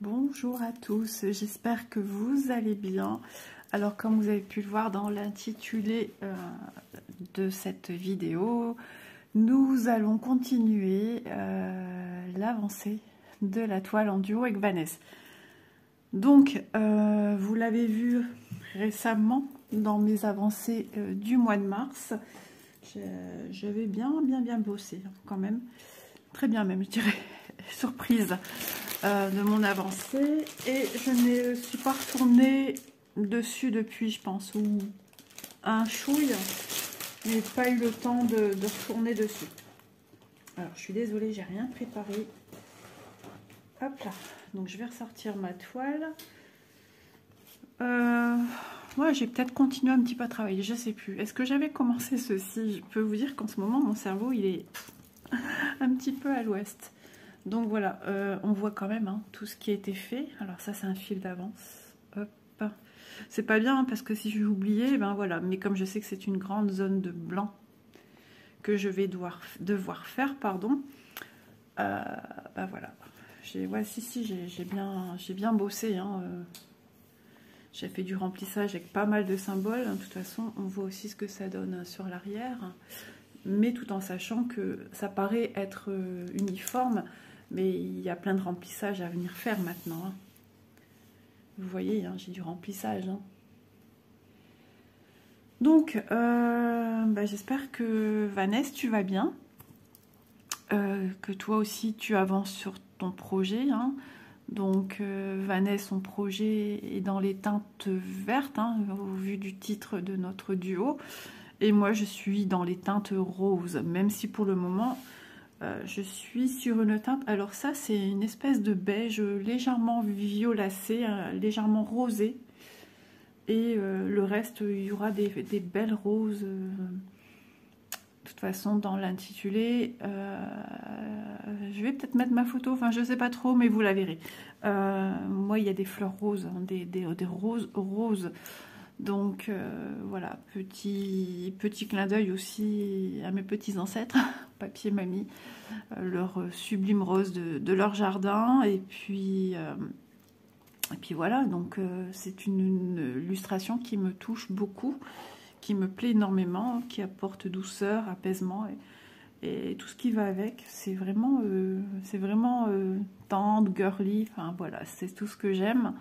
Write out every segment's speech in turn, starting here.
Bonjour à tous, j'espère que vous allez bien. Alors comme vous avez pu le voir dans l'intitulé de cette vidéo, nous allons continuer l'avancée de la toile en duo avec Vanessa. Donc vous l'avez vu récemment dans mes avancées du mois de mars. J'avais bien bossé quand même, très bien même je dirais, surprise de mon avancée, et je ne suis pas retournée dessus depuis, je pense, ou un chouille, mais pas eu le temps de retourner dessus. Alors je suis désolée, j'ai rien préparé. Hop là, donc je vais ressortir ma toile. Ouais, j'ai peut-être continué un petit peu à travailler, je sais plus. Est-ce que j'avais commencé ceci? Je peux vous dire qu'en ce moment mon cerveau il est un petit peu à l'ouest. Donc voilà, on voit quand même hein, tout ce qui a été fait. Alors ça c'est un fil d'avance. Hop. C'est pas bien hein, parce que si j'ai oublié, ben voilà. Mais comme je sais que c'est une grande zone de blanc que je vais devoir faire, pardon. Ben voilà. Ouais, si, j'ai bien bossé. Hein, j'ai fait du remplissage avec pas mal de symboles. De toute façon, on voit aussi ce que ça donne sur l'arrière. Mais tout en sachant que ça paraît être uniforme. Mais il y a plein de remplissage à venir faire maintenant. Hein. Vous voyez, hein, j'ai du remplissage. Hein. Donc, bah, j'espère que Vanessa, tu vas bien. Que toi aussi, tu avances sur ton projet. Hein. Donc, Vanessa, son projet est dans les teintes vertes, hein, au vu du titre de notre duo. Et moi, je suis dans les teintes roses, même si pour le moment... je suis sur une teinte, alors ça c'est une espèce de beige légèrement violacé, légèrement rosé, et le reste il y aura des belles roses. De toute façon dans l'intitulé, je vais peut-être mettre ma photo, enfin je sais pas trop mais vous la verrez. Moi il y a des fleurs roses, hein, des roses. Donc voilà, petit clin d'œil aussi à mes petits ancêtres, papier mamie, leur sublime rose de leur jardin. Et puis voilà, donc c'est une illustration qui me touche beaucoup, qui me plaît énormément, qui apporte douceur, apaisement et tout ce qui va avec. C'est vraiment tendre, girly, enfin voilà, c'est tout ce que j'aime.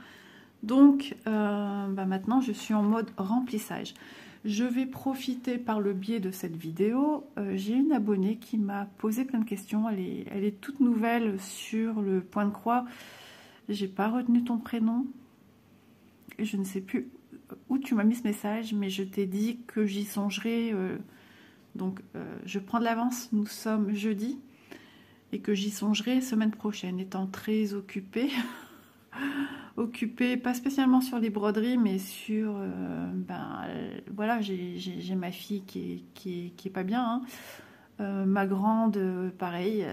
Donc bah maintenant je suis en mode remplissage. Je vais profiter par le biais de cette vidéo. J'ai une abonnée qui m'a posé plein de questions. Elle est toute nouvelle sur le point de croix. J'ai pas retenu ton prénom. Je ne sais plus où tu m'as mis ce message, mais je t'ai dit que j'y songerai. Donc je prends de l'avance. Nous sommes jeudi et que j'y songerai semaine prochaine, étant très occupée. Occupée, pas spécialement sur les broderies, mais sur, voilà, j'ai ma fille qui est pas bien, hein. Ma grande, pareil,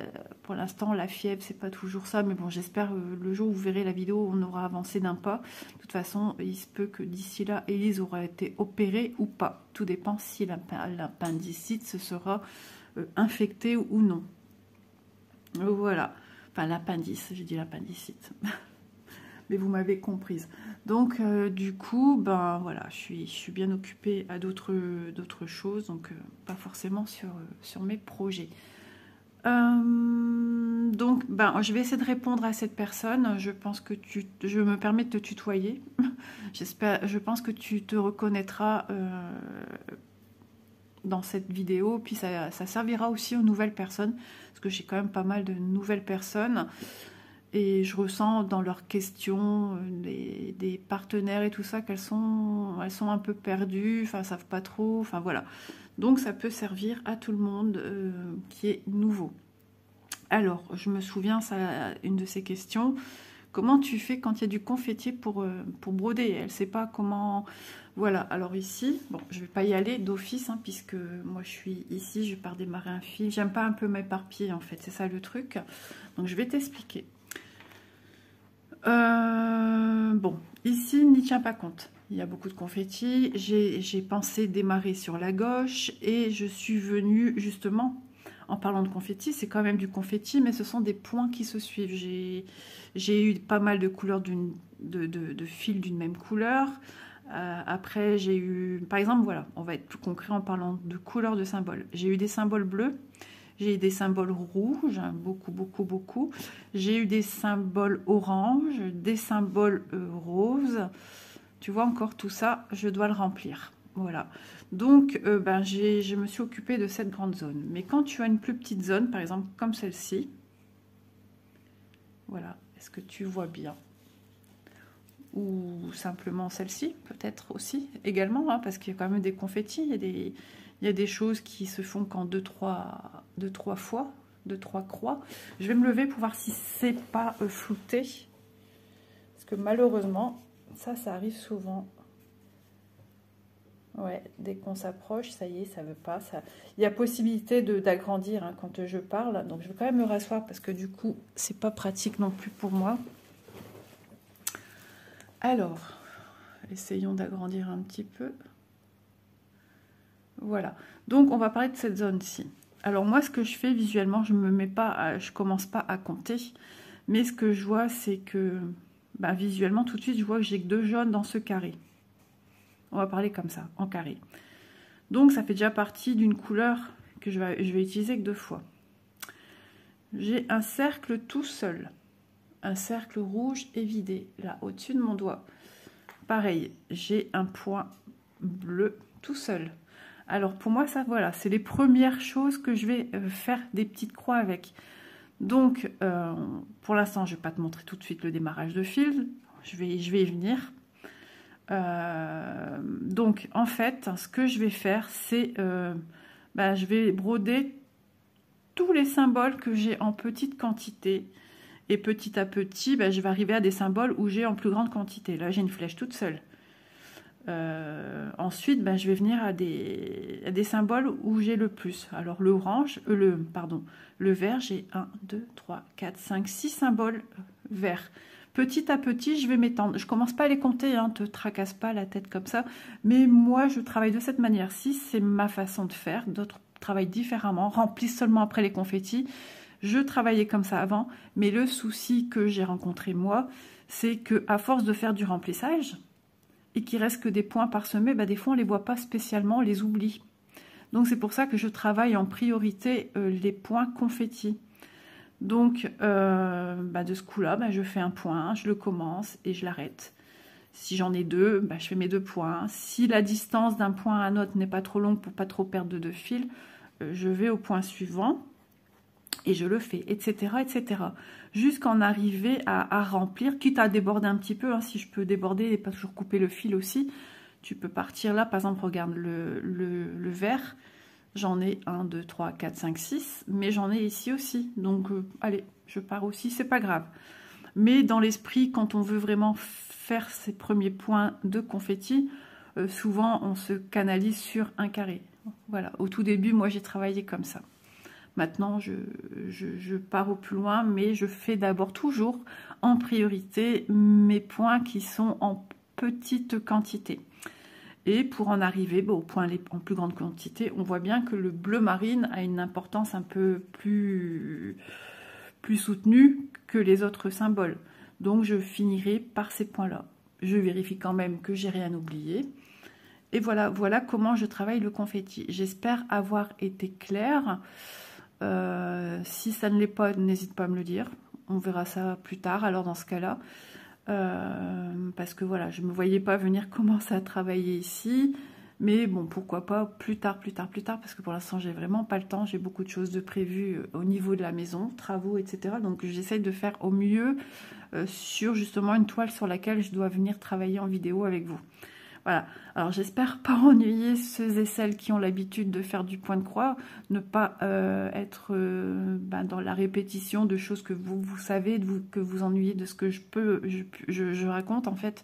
pour l'instant la fièvre c'est pas toujours ça, mais bon j'espère le jour où vous verrez la vidéo on aura avancé d'un pas. De toute façon il se peut que d'ici là Élise aura été opérée ou pas, tout dépend si l'appendicite se sera infecté ou non. Voilà, enfin l'appendice, j'ai dit l'appendicite. Mais vous m'avez comprise. Donc du coup, ben voilà, je suis bien occupée à d'autres choses, donc pas forcément sur mes projets. Donc ben je vais essayer de répondre à cette personne. Je pense que je me permets de te tutoyer. Je pense que tu te reconnaîtras dans cette vidéo, puis ça servira aussi aux nouvelles personnes, parce que j'ai quand même pas mal de nouvelles personnes. Et je ressens dans leurs questions des partenaires et tout ça elles sont un peu perdues, enfin savent pas trop, enfin voilà. Donc ça peut servir à tout le monde qui est nouveau. Alors je me souviens, ça, une de ces questions, comment tu fais quand il y a du confettier pour broder? Elle sait pas comment. Voilà, alors ici, bon je vais pas y aller d'office hein, puisque moi je suis ici, je pars démarrer un fil. J'aime pas un peu m'éparpiller en fait, c'est ça le truc. Donc je vais t'expliquer. Bon, ici, n'y tient pas compte. Il y a beaucoup de confettis. J'ai pensé démarrer sur la gauche et je suis venue justement en parlant de confetti, c'est quand même du confetti, mais ce sont des points qui se suivent. J'ai eu pas mal de couleurs de fils d'une même couleur. Après, j'ai eu, par exemple, voilà, on va être plus concret en parlant de couleurs de symboles. J'ai eu des symboles bleus, j'ai eu des symboles rouges, beaucoup, beaucoup, beaucoup. J'ai eu des symboles orange, des symboles roses. Tu vois, encore tout ça, je dois le remplir. Voilà. Donc, je me suis occupée de cette grande zone. Mais quand tu as une plus petite zone, par exemple, comme celle-ci, voilà, est-ce que tu vois bien? Ou simplement celle-ci, peut-être aussi, également, hein, parce qu'il y a quand même des confettis, il y a des choses qui se font qu'en deux, trois fois, 2-3 croix. Je vais me lever pour voir si c'est pas flouté, parce que malheureusement, ça arrive souvent. Ouais, dès qu'on s'approche, ça y est, ça veut pas. Ça... Il y a possibilité d'agrandir hein, quand je parle, donc je vais quand même me rasseoir, parce que du coup, c'est pas pratique non plus pour moi. Alors, essayons d'agrandir un petit peu. Voilà. Donc, on va parler de cette zone-ci. Alors, moi, ce que je fais visuellement, je commence pas à compter. Mais ce que je vois, c'est que, visuellement, tout de suite, je vois que j'ai que 2 jaunes dans ce carré. On va parler comme ça, en carré. Donc, ça fait déjà partie d'une couleur que je vais utiliser que 2 fois. J'ai un cercle tout seul. Un cercle rouge évidé, là, au-dessus de mon doigt. Pareil, j'ai un point bleu tout seul. Alors, pour moi, ça, voilà, c'est les premières choses que je vais faire des petites croix avec. Donc, pour l'instant, je ne vais pas te montrer tout de suite le démarrage de fil. Je vais y venir. Donc, en fait, ce que je vais faire, c'est... je vais broder tous les symboles que j'ai en petite quantité. Et petit à petit, je vais arriver à des symboles où j'ai en plus grande quantité. Là, j'ai une flèche toute seule. Ensuite, je vais venir à des symboles où j'ai le plus. Alors, le vert, j'ai 1, 2, 3, 4, 5, 6 symboles verts. Petit à petit, je vais m'étendre. Je commence pas à les compter, hein, te tracasse pas la tête comme ça. Mais moi, je travaille de cette manière-ci. C'est ma façon de faire. D'autres travaillent différemment, remplissent seulement après les confettis. Je travaillais comme ça avant, mais le souci que j'ai rencontré moi, c'est que à force de faire du remplissage et qu'il reste que des points parsemés, des fois on les voit pas spécialement, on les oublie. Donc c'est pour ça que je travaille en priorité les points confettis. Donc de ce coup-là, je fais un point, je le commence et je l'arrête. Si j'en ai 2, je fais mes 2 points. Si la distance d'un point à un autre n'est pas trop longue pour pas trop perdre de fil, je vais au point suivant. Et je le fais, etc., etc. Jusqu'en arriver à remplir, quitte à déborder un petit peu, hein, si je peux déborder et pas toujours couper le fil aussi. Tu peux partir là, par exemple, regarde le vert. J'en ai 1, 2, 3, 4, 5, 6, mais j'en ai ici aussi. Donc, allez, je pars aussi, c'est pas grave. Mais dans l'esprit, quand on veut vraiment faire ses premiers points de confetti, souvent, on se canalise sur un carré. Voilà, au tout début, moi, j'ai travaillé comme ça. Maintenant, je pars au plus loin, mais je fais d'abord toujours en priorité mes points qui sont en petite quantité. Et pour en arriver aux points en plus grande quantité, on voit bien que le bleu marine a une importance un peu plus soutenue que les autres symboles. Donc, je finirai par ces points-là. Je vérifie quand même que j'ai rien oublié. Et voilà comment je travaille le confetti. J'espère avoir été claire. Si ça ne l'est pas, n'hésite pas à me le dire. On verra ça plus tard, alors dans ce cas-là. Parce que voilà, je ne me voyais pas venir commencer à travailler ici. Mais bon, pourquoi pas plus tard, parce que pour l'instant, j'ai vraiment pas le temps. J'ai beaucoup de choses de prévues au niveau de la maison, travaux, etc. Donc, j'essaye de faire au mieux sur justement une toile sur laquelle je dois venir travailler en vidéo avec vous. Voilà, alors j'espère pas ennuyer ceux et celles qui ont l'habitude de faire du point de croix, ne pas être dans la répétition de choses que vous savez, que vous ennuyez de ce que je raconte en fait.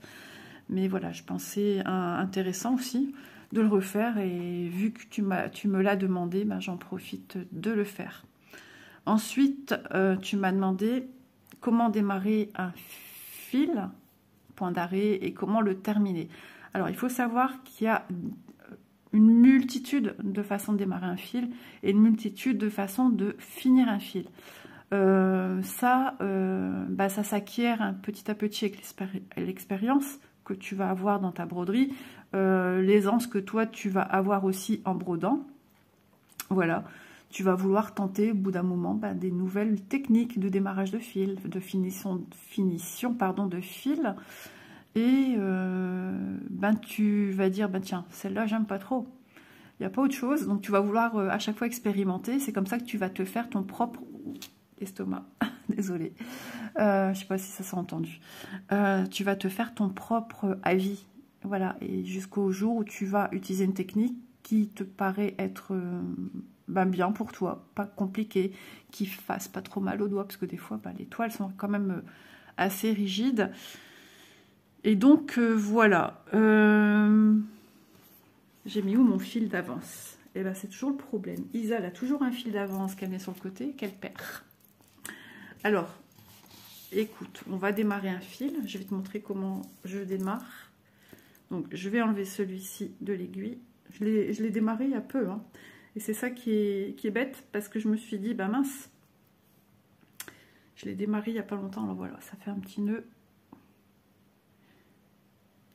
Mais voilà, je pensais intéressant aussi de le refaire et vu que tu me l'as demandé, j'en profite de le faire. Ensuite, tu m'as demandé comment démarrer un fil, point d'arrêt, et comment le terminer. Alors, il faut savoir qu'il y a une multitude de façons de démarrer un fil et une multitude de façons de finir un fil. Ça s'acquiert petit à petit avec l'expérience que tu vas avoir dans ta broderie, l'aisance que toi tu vas avoir aussi en brodant. Voilà, tu vas vouloir tenter au bout d'un moment des nouvelles techniques de démarrage de fil, de finition de fil. Et tu vas dire, tiens, celle-là, j'aime pas trop. Il n'y a pas autre chose. Donc, tu vas vouloir à chaque fois expérimenter. C'est comme ça que tu vas te faire ton propre estomac. Désolée. Je sais pas si ça s'est entendu. Tu vas te faire ton propre avis. Voilà. Et jusqu'au jour où tu vas utiliser une technique qui te paraît être bien pour toi, pas compliqué, qui fasse pas trop mal aux doigts. Parce que des fois, les toiles sont quand même assez rigides. Et donc, voilà. J'ai mis où mon fil d'avance? Et bien, c'est toujours le problème. Isa, elle a toujours un fil d'avance qu'elle met sur le côté, qu'elle perd. Alors, écoute, on va démarrer un fil. Je vais te montrer comment je démarre. Donc, je vais enlever celui-ci de l'aiguille. Je l'ai démarré il y a peu. Hein. Et c'est ça qui est bête, parce que je me suis dit, mince. Je l'ai démarré il n'y a pas longtemps. Alors voilà, ça fait un petit nœud.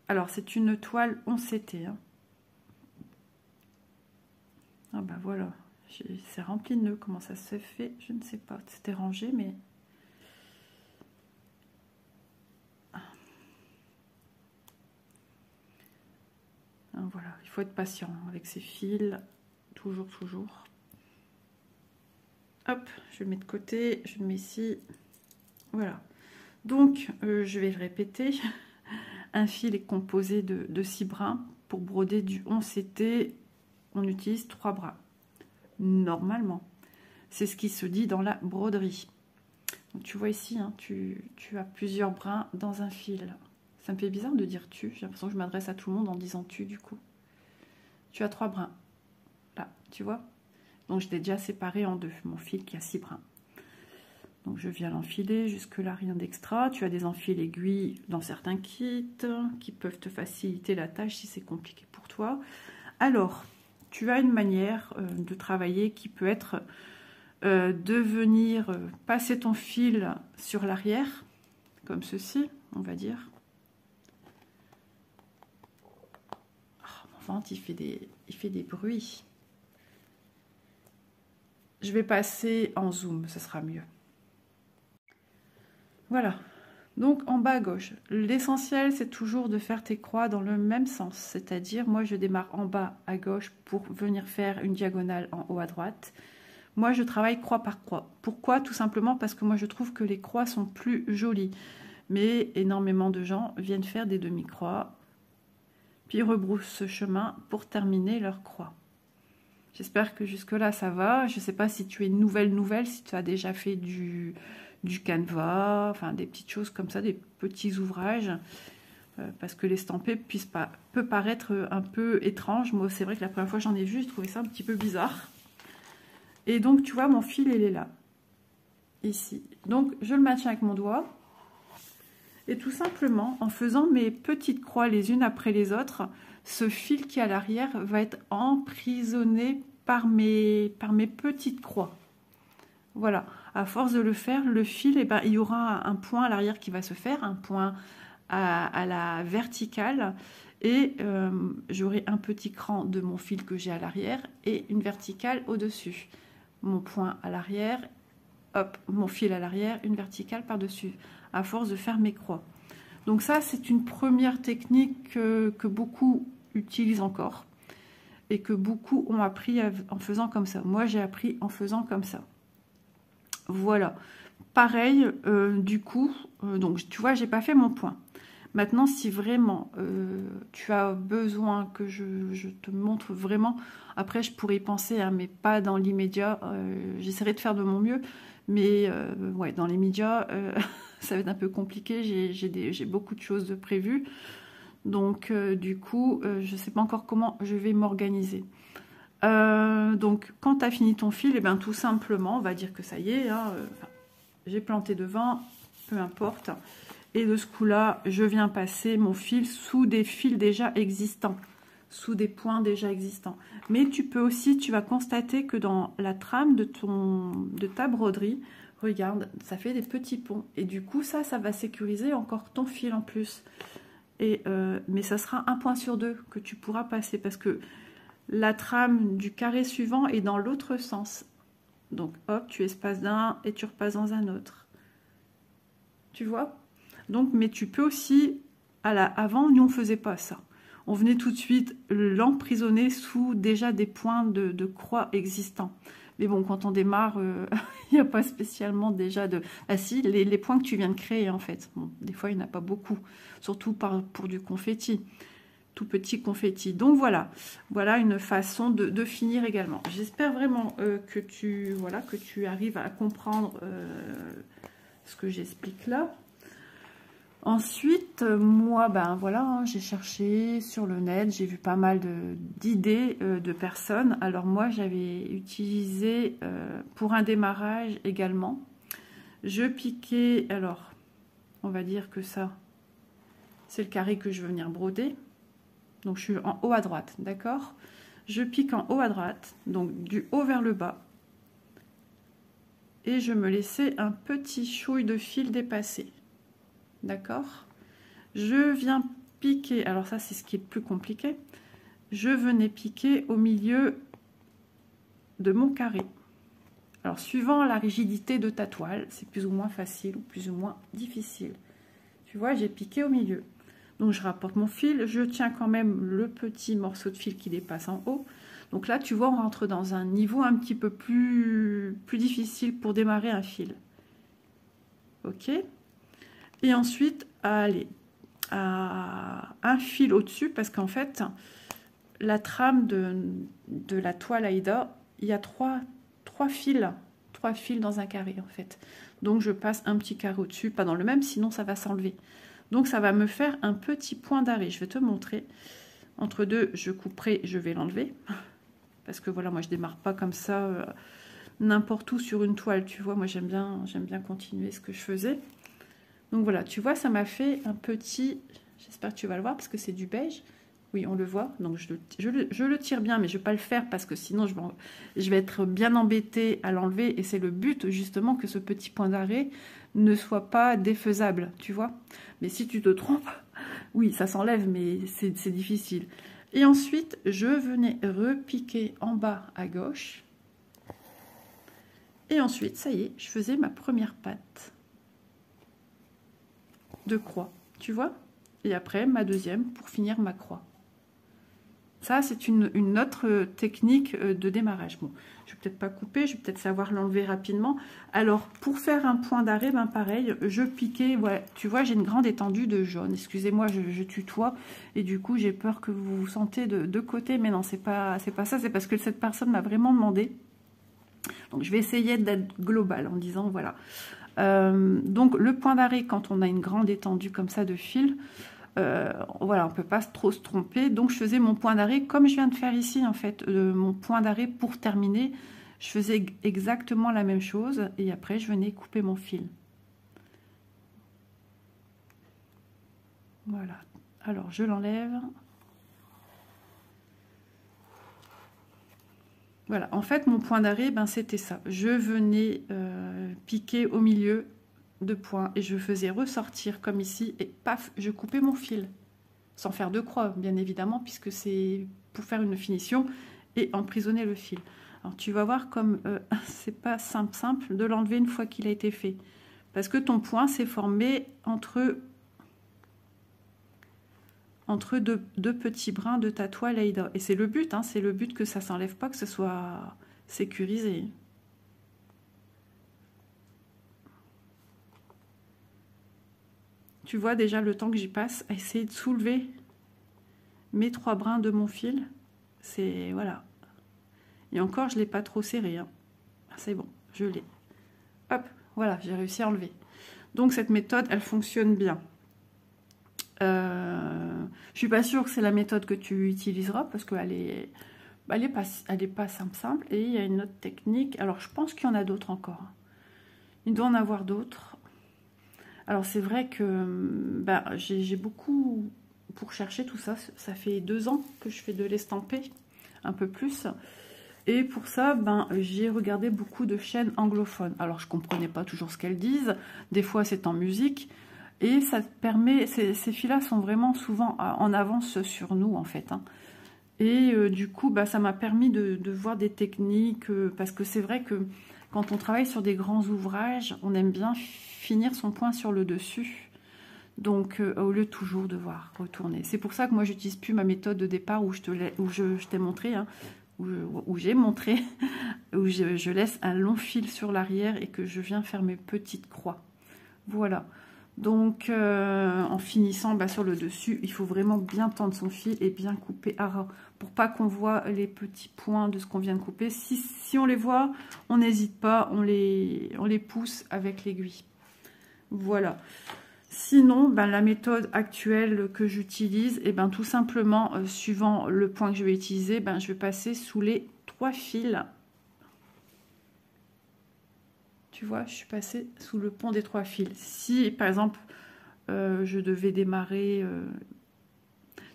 Alors, c'est une toile 11CT. Hein. Ah ben voilà, c'est rempli de nœuds. Comment ça se fait? Je ne sais pas. C'était rangé, mais... Voilà, il faut être patient avec ces fils. Toujours, toujours. Hop, je le mets de côté. Je le mets ici. Voilà. Donc, je vais le répéter. Un fil est composé de 6 brins. Pour broder du 11CT, on utilise 3 brins. Normalement. C'est ce qui se dit dans la broderie. Donc, tu vois ici, hein, tu as plusieurs brins dans un fil. Ça me fait bizarre de dire tu. J'ai l'impression que je m'adresse à tout le monde en disant tu du coup. Tu as 3 brins. Là, tu vois. Donc, je l'ai déjà séparé en deux. Mon fil qui a 6 brins. Donc, je viens l'enfiler. Jusque-là, rien d'extra. Tu as des enfils aiguilles dans certains kits qui peuvent te faciliter la tâche si c'est compliqué pour toi. Alors, tu as une manière de travailler qui peut être de venir passer ton fil sur l'arrière, comme ceci, on va dire. Oh, mon ventre, il fait des bruits. Je vais passer en zoom, ce sera mieux. Voilà. Donc, en bas à gauche, l'essentiel, c'est toujours de faire tes croix dans le même sens. C'est-à-dire, moi, je démarre en bas à gauche pour venir faire une diagonale en haut à droite. Moi, je travaille croix par croix. Pourquoi? Tout simplement parce que moi, je trouve que les croix sont plus jolies. Mais énormément de gens viennent faire des demi-croix, puis rebroussent ce chemin pour terminer leur croix. J'espère que jusque-là, ça va. Je ne sais pas si tu es nouvelle, si tu as déjà fait du canevas, enfin des petites choses comme ça, des petits ouvrages, parce que l'estamper peut paraître un peu étrange. Moi, c'est vrai que la première fois que j'en ai vu, j'ai trouvé ça un petit peu bizarre. Et donc, tu vois, mon fil, il est là, ici. Donc, je le maintiens avec mon doigt. Et tout simplement, en faisant mes petites croix les unes après les autres, ce fil qui est à l'arrière va être emprisonné par mes petites croix. Voilà, à force de le faire, le fil, il y aura un point à l'arrière qui va se faire, un point à la verticale, et j'aurai un petit cran de mon fil que j'ai à l'arrière et une verticale au-dessus. Mon point à l'arrière, hop, mon fil à l'arrière, une verticale par-dessus, à force de faire mes croix. Donc ça, c'est une première technique que beaucoup utilisent encore et que beaucoup ont appris en faisant comme ça. Moi, j'ai appris en faisant comme ça. Voilà. Pareil, du coup, donc tu vois, j'ai pas fait mon point. Maintenant, si vraiment tu as besoin que je te montre vraiment, après je pourrais y penser, hein, mais pas dans l'immédiat. J'essaierai de faire de mon mieux, mais ouais, dans l'immédiat, ça va être un peu compliqué. J'ai beaucoup de choses de prévues. Donc, du coup, je ne sais pas encore comment je vais m'organiser. Donc, quand tu as fini ton fil, et bien, tout simplement, on va dire que ça y est, hein, j'ai planté devant, peu importe. Et de ce coup-là, je viens passer mon fil sous des fils déjà existants. sous des points déjà existants. Mais tu peux aussi, tu vas constater que dans la trame de ta broderie, regarde, ça fait des petits ponts. Et du coup, ça va sécuriser encore ton fil en plus. Mais ça sera un point sur deux que tu pourras passer parce que la trame du carré suivant est dans l'autre sens. Donc, hop, tu espaces d'un et tu repasses dans un autre. Tu vois? Donc, mais tu peux aussi, avant, nous, on faisait pas ça. On venait tout de suite l'emprisonner sous déjà des points de croix existants. Mais bon, quand on démarre, il n'y a pas spécialement déjà de... Ah si, les points que tu viens de créer, en fait. Bon, des fois, il n'y en a pas beaucoup, surtout pour du confetti, tout petit confetti. Donc voilà, voilà une façon de finir également. J'espère vraiment que tu arrives à comprendre ce que j'explique là. Ensuite, moi, ben voilà, hein, j'ai cherché sur le net, j'ai vu pas mal d'idées de personnes. Alors moi, j'avais utilisé pour un démarrage également. Je piquais, alors, on va dire que ça, c'est le carré que je veux venir broder. Donc je suis en haut à droite, d'accord? Je pique en haut à droite, donc du haut vers le bas. Et je me laissais un petit chouille de fil dépassé. D'accord? Je viens piquer, alors ça c'est ce qui est plus compliqué, je venais piquer au milieu de mon carré. Alors suivant la rigidité de ta toile, c'est plus ou moins facile ou plus ou moins difficile. Tu vois, j'ai piqué au milieu. Donc je rapporte mon fil, je tiens quand même le petit morceau de fil qui dépasse en haut. Donc là, tu vois, on rentre dans un niveau un petit peu plus difficile pour démarrer un fil. Ok? Et ensuite, allez, à un fil au-dessus, parce qu'en fait, la trame de la toile Aïda, il y a trois fils dans un carré, en fait. Donc, je passe un petit carré au-dessus, pas dans le même, sinon ça va s'enlever. Donc, ça va me faire un petit point d'arrêt. Je vais te montrer. Entre deux, je couperai, je vais l'enlever. Parce que voilà, moi, je démarre pas comme ça n'importe où sur une toile, tu vois. Moi, j'aime bien continuer ce que je faisais. Donc voilà, tu vois, ça m'a fait un petit... J'espère que tu vas le voir parce que c'est du beige. Oui, on le voit. Donc je le tire bien, mais je ne vais pas le faire parce que sinon je vais être bien embêtée à l'enlever. Et c'est le but justement que ce petit point d'arrêt ne soit pas défaisable, tu vois. Mais si tu te trompes, oui, ça s'enlève, mais c'est difficile. Et ensuite, je venais repiquer en bas à gauche. Et ensuite, ça y est, je faisais ma première patte de croix, tu vois, et après ma deuxième pour finir ma croix. Ça, c'est une autre technique de démarrage. Bon, je vais peut-être pas couper, je vais peut-être savoir l'enlever rapidement. Alors, pour faire un point d'arrêt, ben pareil, je piquais, ouais, tu vois, j'ai une grande étendue de jaune. Excusez-moi, je tutoie, et du coup, j'ai peur que vous vous sentez de côté, mais non, c'est pas ça, c'est parce que cette personne m'a vraiment demandé. Donc, je vais essayer d'être globale en disant, voilà. Donc le point d'arrêt quand on a une grande étendue comme ça de fil, voilà, on peut pas trop se tromper. Donc je faisais mon point d'arrêt comme je viens de faire ici en fait, mon point d'arrêt pour terminer, je faisais exactement la même chose et après je venais couper mon fil. Voilà, alors je l'enlève. Voilà, en fait, mon point d'arrêt, ben, c'était ça. Je venais piquer au milieu de points et je faisais ressortir comme ici et paf, je coupais mon fil. Sans faire de croix, bien évidemment, puisque c'est pour faire une finition et emprisonner le fil. Alors, tu vas voir comme c'est pas simple de l'enlever une fois qu'il a été fait. Parce que ton point s'est formé entre deux petits brins de ta toile Aïda. Et c'est le but, hein, c'est le but que ça ne s'enlève pas, que ce soit sécurisé. Tu vois déjà le temps que j'y passe à essayer de soulever mes 3 brins de mon fil. C'est, voilà. Et encore, je ne l'ai pas trop serré. Hein. C'est bon, je l'ai. Hop, voilà, j'ai réussi à enlever. Donc cette méthode, elle fonctionne bien. Je suis pas sûre que c'est la méthode que tu utiliseras parce qu'elle est, pas simple. Et il y a une autre technique. Alors je pense qu'il y en a d'autres encore. Il doit en avoir d'autres. Alors c'est vrai que j'ai beaucoup pour chercher tout ça. Ça fait 2 ans que je fais de l'estampé, un peu plus. Et pour ça, j'ai regardé beaucoup de chaînes anglophones. Alors, je ne comprenais pas toujours ce qu'elles disent. Des fois, c'est en musique. Et ça permet... Ces filles-là sont vraiment souvent en avance sur nous, en fait. Hein. Et du coup, ça m'a permis de voir des techniques. Parce que c'est vrai que quand on travaille sur des grands ouvrages, on aime bien finir son point sur le dessus. Donc, au lieu de toujours devoir retourner. C'est pour ça que moi, j'utilise plus ma méthode de départ où je t'ai montré... Hein, où j'ai montré, où je laisse un long fil sur l'arrière et que je viens faire mes petites croix. Voilà. Donc, en finissant sur le dessus, il faut vraiment bien tendre son fil et bien couper à ras pour pas qu'on voit les petits points de ce qu'on vient de couper. Si on les voit, on n'hésite pas, on les pousse avec l'aiguille. Voilà. Sinon, la méthode actuelle que j'utilise, tout simplement, suivant le point que je vais utiliser, je vais passer sous les 3 fils. Tu vois, je suis passée sous le pont des 3 fils. Si, par exemple, je devais démarrer...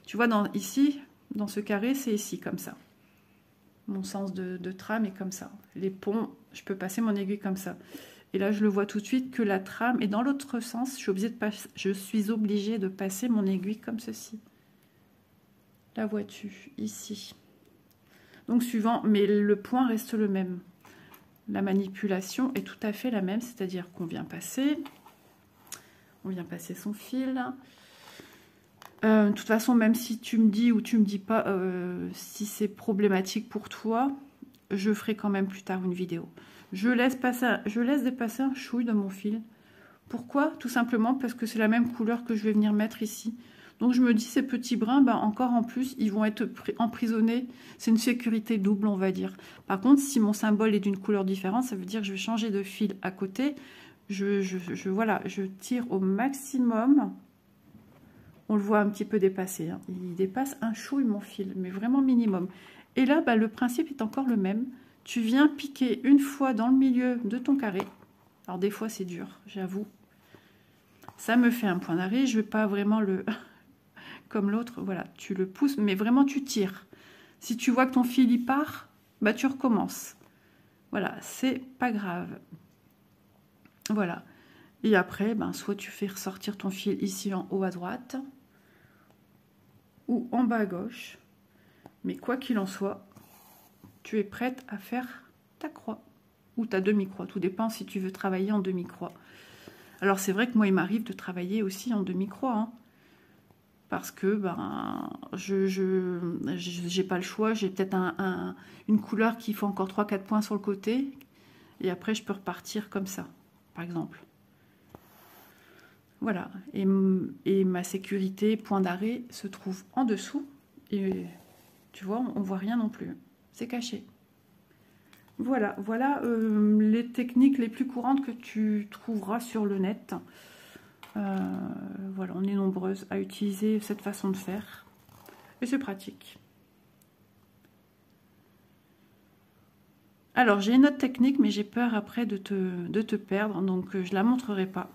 tu vois, ici, dans ce carré, c'est ici, comme ça. Mon sens de trame est comme ça. Les ponts, je peux passer mon aiguille comme ça. Et là, je le vois tout de suite que la trame est dans l'autre sens. Je suis obligée de passer mon aiguille comme ceci. La vois-tu ici? Donc, suivant, mais le point reste le même. La manipulation est tout à fait la même, c'est-à-dire qu'on vient passer. On vient passer son fil. De toute façon, même si tu me dis ou tu me dis pas si c'est problématique pour toi, je ferai quand même plus tard une vidéo. Je laisse dépasser un chouille de mon fil. Pourquoi? Tout simplement parce que c'est la même couleur que je vais venir mettre ici. Donc je me dis, ces petits brins, encore en plus, ils vont être emprisonnés. C'est une sécurité double, on va dire. Par contre, si mon symbole est d'une couleur différente, ça veut dire que je vais changer de fil à côté. Voilà, je tire au maximum. On le voit un petit peu dépasser. Hein. Il dépasse un chouille mon fil, mais vraiment minimum. Et là, le principe est encore le même. Tu viens piquer une fois dans le milieu de ton carré. Alors des fois c'est dur, j'avoue. Ça me fait un point d'arrêt. Je ne vais pas vraiment le... comme l'autre, voilà. Tu le pousses, mais vraiment tu tires. Si tu vois que ton fil y part, tu recommences. Voilà, c'est pas grave. Voilà. Et après, soit tu fais ressortir ton fil ici en haut à droite, ou en bas à gauche. Mais quoi qu'il en soit, tu es prête à faire ta croix ou ta demi-croix. Tout dépend si tu veux travailler en demi-croix. Alors c'est vrai que moi il m'arrive de travailler aussi en demi-croix. Hein, parce que j'ai pas le choix. J'ai peut-être une couleur qui fait encore 3-4 points sur le côté. Et après je peux repartir comme ça, par exemple. Voilà. Et ma sécurité, point d'arrêt, se trouve en dessous. Et tu vois, on voit rien non plus. C'est caché. Voilà, les techniques les plus courantes que tu trouveras sur le net. Voilà, on est nombreuses à utiliser cette façon de faire. Et c'est pratique. Alors, j'ai une autre technique, mais j'ai peur après de te perdre. Donc, je ne la montrerai pas.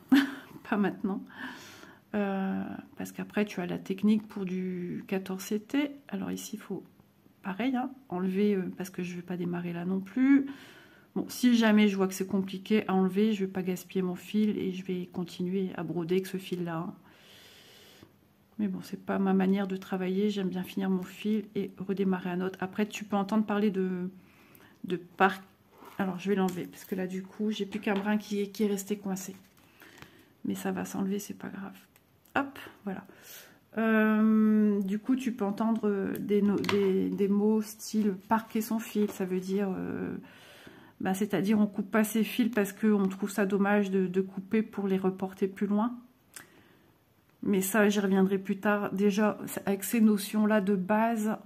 Pas maintenant. Parce qu'après, tu as la technique pour du 14CT. Alors ici, il faut... pareil, hein, enlever, parce que je ne vais pas démarrer là non plus. Bon, si jamais je vois que c'est compliqué à enlever, je ne vais pas gaspiller mon fil et je vais continuer à broder avec ce fil-là. Hein. Mais bon, c'est pas ma manière de travailler. J'aime bien finir mon fil et redémarrer un autre. Après, tu peux entendre parler de par... Alors, je vais l'enlever parce que là, du coup, j'ai plus qu'un brin qui est resté coincé. Mais ça va s'enlever, c'est pas grave. Hop, voilà. Du coup, tu peux entendre des mots style parquer son fil. Ça veut dire, c'est-à-dire on coupe pas ses fils parce qu'on trouve ça dommage de couper pour les reporter plus loin. Mais ça, j'y reviendrai plus tard. Déjà, avec ces notions-là de base,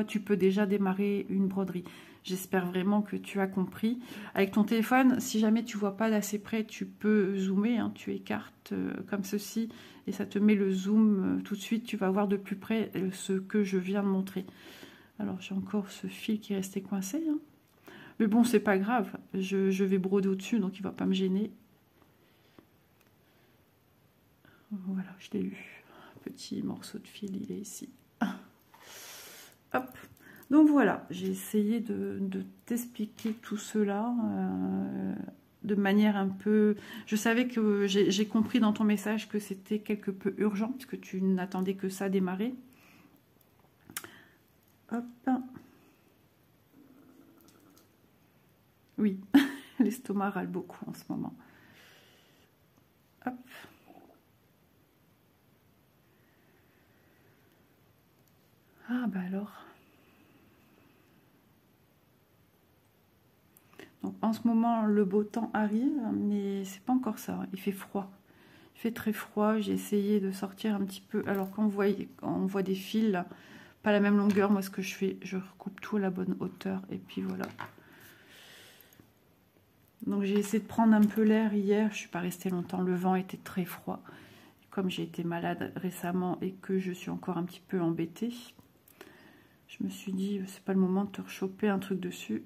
tu peux déjà démarrer une broderie. J'espère vraiment que tu as compris. Avec ton téléphone, si jamais tu vois pas d'assez près, tu peux zoomer. Hein, tu écartes comme ceci et ça te met le zoom tout de suite. Tu vas voir de plus près ce que je viens de montrer. Alors, j'ai encore ce fil qui est resté coincé. Hein. Mais bon, c'est pas grave. Je vais broder au-dessus, donc il va pas me gêner. Voilà, je l'ai eu. petit morceau de fil, il est ici. Hop. Donc voilà, j'ai essayé de t'expliquer tout cela de manière un peu... Je savais que j'ai compris dans ton message que c'était quelque peu urgent, puisque tu n'attendais que ça démarrer. Hop. Oui, l'estomac râle beaucoup en ce moment. Hop. Ah bah alors... Donc, en ce moment, le beau temps arrive, mais c'est pas encore ça. Il fait froid. Il fait très froid. J'ai essayé de sortir un petit peu. Alors, quand on voit des fils, là, pas la même longueur, moi, ce que je fais, je recoupe tout à la bonne hauteur. Et puis, voilà. Donc, j'ai essayé de prendre un peu l'air hier. Je suis pas restée longtemps. Le vent était très froid. Comme j'ai été malade récemment et que je suis encore un petit peu embêtée, je me suis dit, c'est pas le moment de te rechoper un truc dessus.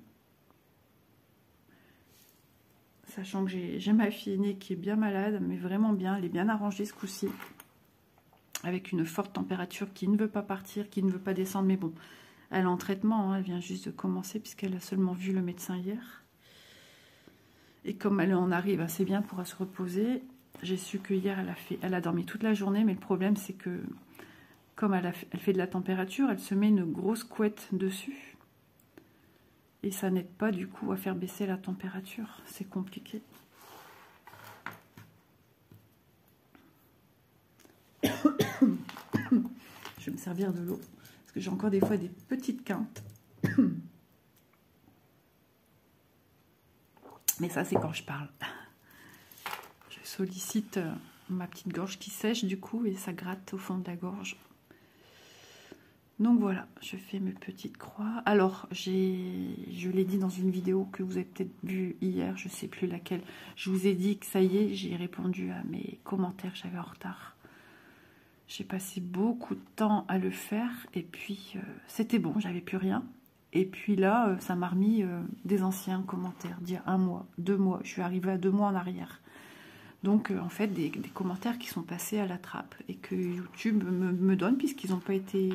Sachant que j'ai ma fille aînée qui est bien malade, mais vraiment bien. Elle est bien arrangée ce coup-ci. Avec une forte température qui ne veut pas partir, qui ne veut pas descendre. Mais bon, elle est en traitement. Hein, elle vient juste de commencer puisqu'elle a seulement vu le médecin hier. Et comme elle en arrive assez bien, pourra se reposer. J'ai su que hier, elle a dormi toute la journée. Mais le problème, c'est que comme elle fait de la température, elle se met une grosse couette dessus. Et ça n'aide pas du coup à faire baisser la température. C'est compliqué. Je vais me servir de l'eau. Parce que j'ai encore des fois des petites quintes. Mais ça, c'est quand je parle. Je sollicite ma petite gorge qui sèche du coup. Et ça gratte au fond de la gorge. Donc voilà, je fais mes petites croix. Alors, je l'ai dit dans une vidéo que vous avez peut-être vue hier, je ne sais plus laquelle. Je vous ai dit que ça y est, j'ai répondu à mes commentaires que j'avais en retard. J'ai passé beaucoup de temps à le faire et puis c'était bon, j'avais plus rien. Et puis là, ça m'a remis des anciens commentaires, d'il y a 1 mois, 2 mois. Je suis arrivée à 2 mois en arrière. Donc, en fait, des commentaires qui sont passés à la trappe et que YouTube me donne puisqu'ils n'ont pas été...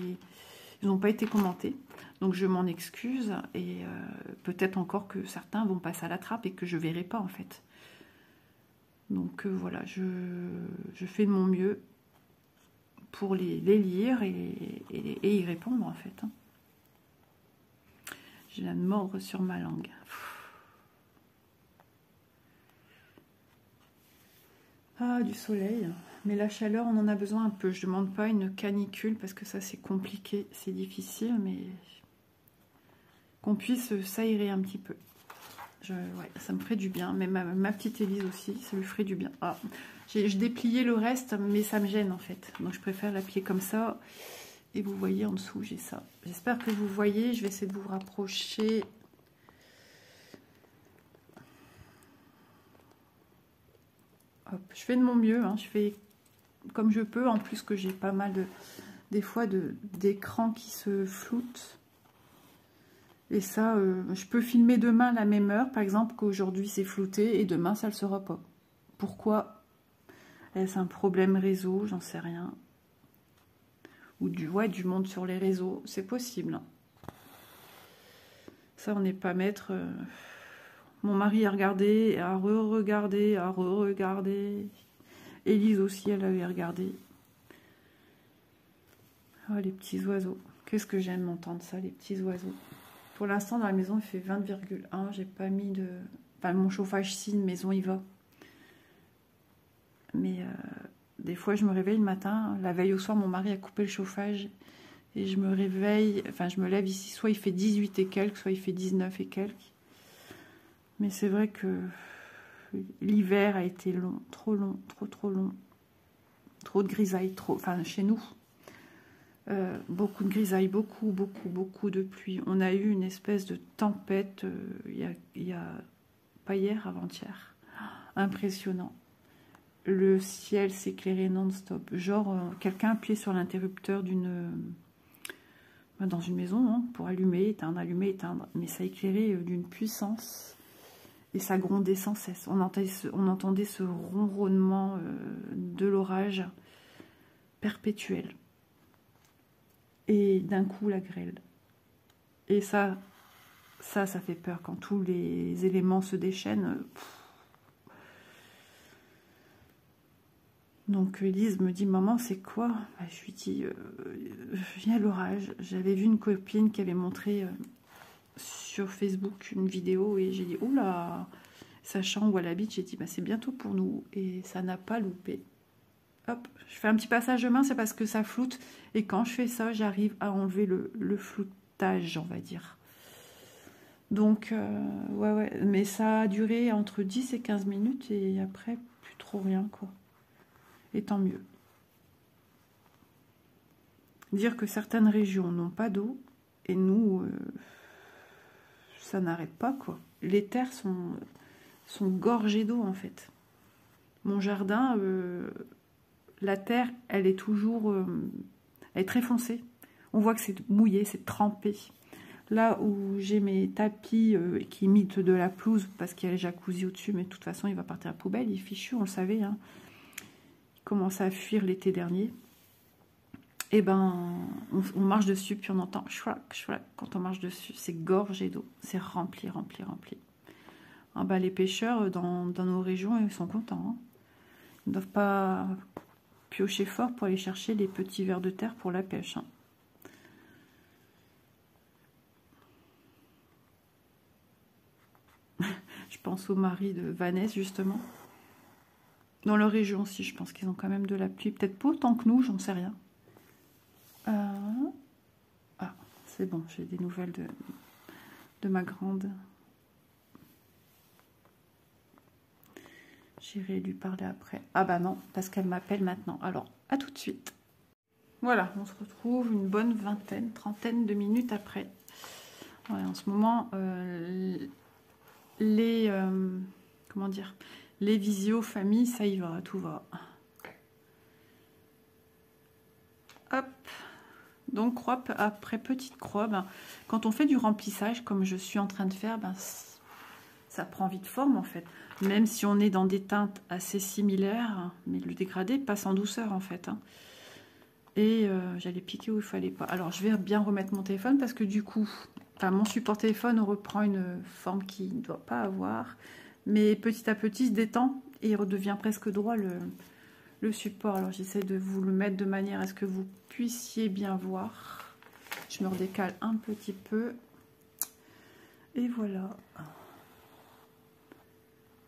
Ils n'ont pas été commentés, donc je m'en excuse et peut-être encore que certains vont passer à la trappe et que je ne verrai pas en fait. Donc voilà, je fais de mon mieux pour les lire et y répondre en fait. Hein. J'ai la mordre sur ma langue. Ah, du soleil. Mais la chaleur, on en a besoin un peu. Je ne demande pas une canicule parce que ça, c'est compliqué, c'est difficile, mais qu'on puisse s'aérer un petit peu. Ouais, ça me ferait du bien. Mais ma petite Élise aussi, ça lui ferait du bien. Ah, je dépliais le reste, mais ça me gêne en fait. Donc, je préfère la plier comme ça. Et vous voyez en dessous, j'ai ça. J'espère que vous voyez. Je vais essayer de vous rapprocher. Hop, je fais de mon mieux. Hein, je fais comme je peux, en plus que j'ai pas mal des fois d'écrans qui se floutent. Et ça, je peux filmer demain à la même heure, par exemple, qu'aujourd'hui c'est flouté, et demain ça ne le sera pas. Pourquoi? Est-ce un problème réseau? J'en sais rien. Ou du monde sur les réseaux, c'est possible. Hein. Ça, on n'est pas maître. Mon mari a regardé, a re-regardé, a re-regardé. Élise aussi, elle avait regardé. Oh, les petits oiseaux. Qu'est-ce que j'aime entendre ça, les petits oiseaux. Pour l'instant, dans la maison, il fait 20,1. J'ai pas mis de... Enfin, mon chauffage, si, une maison, il va. Mais des fois, je me réveille le matin. La veille au soir, mon mari a coupé le chauffage. Et je me réveille... Enfin, je me lève ici. Soit il fait 18 et quelques, soit il fait 19 et quelques. Mais c'est vrai que... L'hiver a été long, trop long, trop long. Trop de grisailles, trop... Enfin, chez nous, beaucoup de grisailles, beaucoup de pluie. On a eu une espèce de tempête il y a pas hier, avant-hier. Impressionnant. Le ciel s'éclairait non-stop. Genre, quelqu'un appuyait sur l'interrupteur dans une maison hein, pour allumer, éteindre, mais ça éclairait d'une puissance. Et ça grondait sans cesse. On entendait ce ronronnement de l'orage. perpétuelle. Et d'un coup, la grêle. Et ça fait peur quand tous les éléments se déchaînent. Donc Elise me dit, maman, c'est quoi? Je lui dis, il y a l'orage. J'avais vu une copine qui avait montré sur Facebook une vidéo et j'ai dit, oula, sachant où elle habite, j'ai dit, bah, c'est bientôt pour nous. Et ça n'a pas loupé. Hop, je fais un petit passage de main, c'est parce que ça floute. Et quand je fais ça, j'arrive à enlever le floutage, on va dire. Donc, ouais, mais ça a duré entre 10 et 15 minutes et après, plus trop rien, quoi. Et tant mieux. Dire que certaines régions n'ont pas d'eau et nous, ça n'arrête pas, quoi. Les terres sont gorgées d'eau, en fait. Mon jardin, la terre, elle est toujours... elle est très foncée. On voit que c'est mouillé, c'est trempé. Là où j'ai mes tapis qui imitent de la pelouse, parce qu'il y a le jacuzzi au-dessus, mais de toute façon, il va partir à la poubelle, il est fichu, on le savait. Hein. Il commençait à fuir l'été dernier. Et ben, on marche dessus, puis on entend chouac, chouac. Quand on marche dessus, c'est gorgé d'eau. C'est rempli, rempli, rempli. Ah ben, les pêcheurs dans nos régions, ils sont contents. Hein. Ils ne doivent pas piocher fort pour aller chercher les petits vers de terre pour la pêche. Hein. Je pense au mari de Vanessa, justement. Dans leur région aussi, je pense qu'ils ont quand même de la pluie. Peut-être pas autant que nous, j'en sais rien. Ah, c'est bon, j'ai des nouvelles de ma grande. J'irai lui parler après. Ah bah non, parce qu'elle m'appelle maintenant. Alors, à tout de suite. Voilà, on se retrouve une bonne vingtaine, trentaine de minutes après. Ouais, en ce moment, comment dire, les visios famille, ça y va, tout va. Hop. Donc croix après petite croix, ben, quand on fait du remplissage comme je suis en train de faire, ben, ça prend vite forme en fait. Même si on est dans des teintes assez similaires, mais le dégradé passe en douceur en fait. Hein. Et j'allais piquer où il fallait pas. Alors je vais bien remettre mon téléphone parce que du coup, mon support téléphone reprend une forme qu'il ne doit pas avoir. Mais petit à petit, il se détend et il redevient presque droit le support. Alors j'essaie de vous le mettre de manière à ce que vous puissiez bien voir. Je me redécale un petit peu. Et voilà.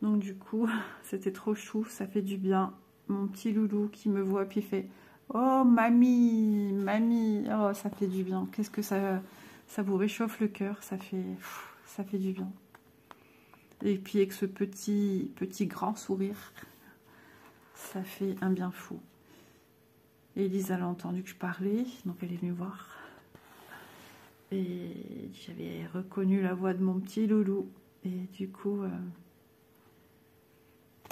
Donc du coup, c'était trop chou, ça fait du bien. Mon petit loulou qui me voit puis fait « Oh mamie, mamie !» Oh, ça fait du bien. Qu'est-ce que ça vous réchauffe le cœur, ça fait du bien. Et puis avec ce petit grand sourire, ça fait un bien fou. Elise, elle a entendu que je parlais, donc elle est venue voir. Et j'avais reconnu la voix de mon petit loulou. Et du coup...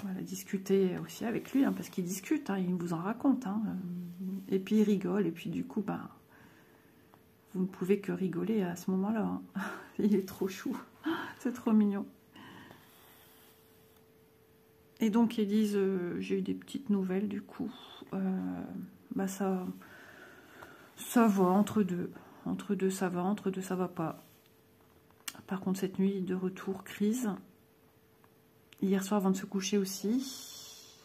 voilà, discuter aussi avec lui, hein, parce qu'il discute, hein, il vous en raconte. Hein, et puis il rigole, et puis du coup, ben, vous ne pouvez que rigoler à ce moment-là. Hein. Il est trop chou, c'est trop mignon. Et donc, Elise, j'ai eu des petites nouvelles, du coup. Bah ça va entre deux. Entre deux, ça va, entre deux, ça va pas. Par contre, cette nuit, de retour, crise. Hier soir avant de se coucher aussi.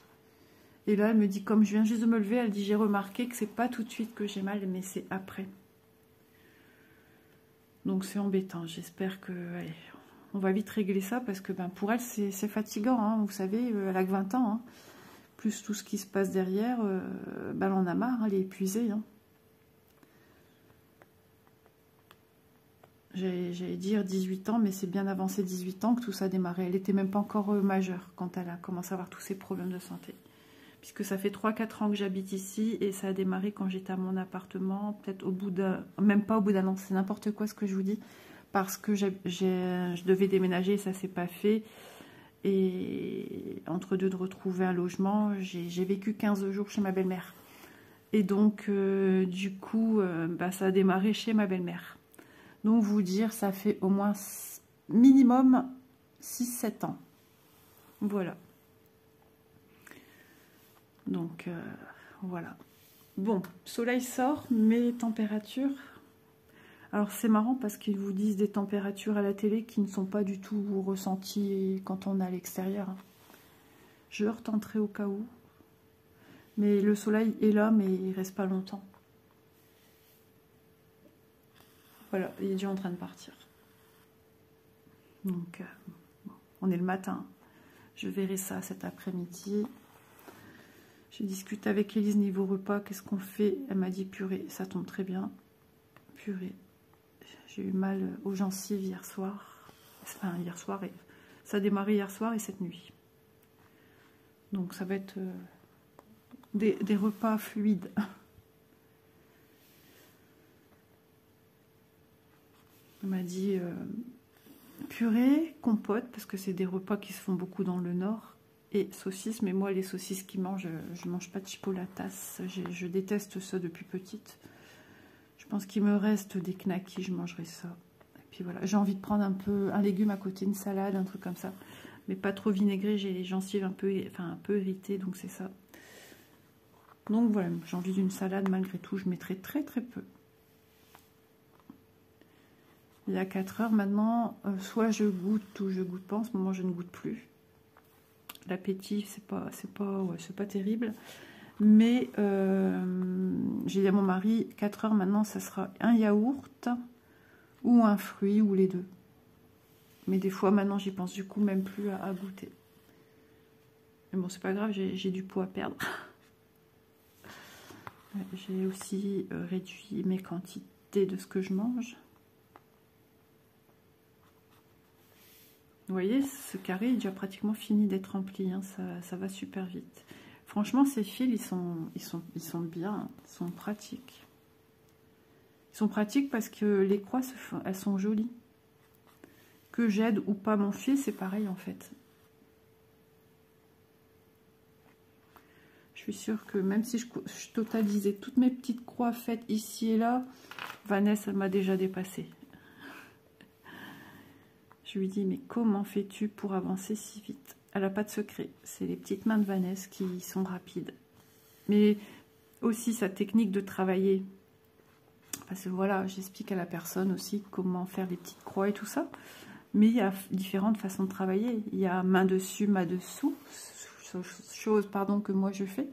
Et là elle me dit, comme je viens juste de me lever, elle dit j'ai remarqué que c'est pas tout de suite que j'ai mal, mais c'est après. Donc c'est embêtant. J'espère que allez, on va vite régler ça parce que ben, pour elle c'est fatigant. Hein, vous savez, elle a que 20 ans. Hein, plus tout ce qui se passe derrière, ben, elle en a marre, hein, elle est épuisée. Hein. J'allais dire 18 ans, mais c'est bien avancé 18 ans que tout ça a démarré. Elle n'était même pas encore majeure quand elle a commencé à avoir tous ces problèmes de santé. Puisque ça fait 3-4 ans que j'habite ici et ça a démarré quand j'étais à mon appartement, peut-être au bout d'un... Même pas au bout d'un an, c'est n'importe quoi ce que je vous dis. Parce que je devais déménager et ça s'est pas fait. Et entre deux de retrouver un logement, j'ai vécu 15 jours chez ma belle-mère. Et donc, du coup, bah, ça a démarré chez ma belle-mère. Donc, vous dire, ça fait au moins minimum 6-7 ans. Voilà. Donc, voilà. Bon, soleil sort, mais température... Alors c'est marrant parce qu'ils vous disent des températures à la télé qui ne sont pas du tout ressenties quand on est à l'extérieur. Je retenterai au cas où. Mais le soleil est là, mais il reste pas longtemps. Voilà, il est déjà en train de partir. Donc, on est le matin. Je verrai ça cet après-midi. Je discute avec Élise niveau repas. Qu'est-ce qu'on fait? Elle m'a dit purée. Ça tombe très bien. Purée. J'ai eu mal aux gencives hier soir. Enfin, hier soir. Ça a démarré hier soir et cette nuit. Donc, ça va être des repas fluides. Elle m'a dit purée, compote, parce que c'est des repas qui se font beaucoup dans le nord, et saucisses. Mais moi, les saucisses qu'ils mangent, je ne mange pas de chipolatas. Je déteste ça depuis petite. Je pense qu'il me reste des knackis, je mangerai ça. Et puis voilà, j'ai envie de prendre un légume à côté, une salade, un truc comme ça. Mais pas trop vinaigré, j'ai les gencives un peu irritées, donc c'est ça. Donc voilà, j'ai envie d'une salade, malgré tout, je mettrai très très peu. Il y a 4 heures maintenant, soit je goûte ou je goûte pas. En ce moment, je ne goûte plus. L'appétit, c'est pas terrible. Mais j'ai dit à mon mari, 4 heures maintenant, ça sera un yaourt ou un fruit ou les deux. Mais des fois, maintenant, j'y pense du coup même plus à goûter. Mais bon, c'est pas grave, j'ai du poids à perdre. J'ai aussi réduit mes quantités de ce que je mange. Vous voyez, ce carré est déjà pratiquement fini d'être rempli, hein, ça va super vite. Franchement, ces fils, ils sont bien, ils sont pratiques. Ils sont pratiques parce que les croix, elles sont jolies. Que j'aide ou pas mon fil, c'est pareil en fait. Je suis sûre que même si je totalisais toutes mes petites croix faites ici et là, Vanessa m'a déjà dépassée. Je lui dis, mais comment fais-tu pour avancer si vite? Elle n'a pas de secret. C'est les petites mains de Vanessa qui sont rapides. Mais aussi sa technique de travailler. Parce que voilà, j'explique à la personne aussi comment faire les petites croix et tout ça. Mais il y a différentes façons de travailler. Il y a main dessus, main dessous. Chose, pardon, que moi je fais.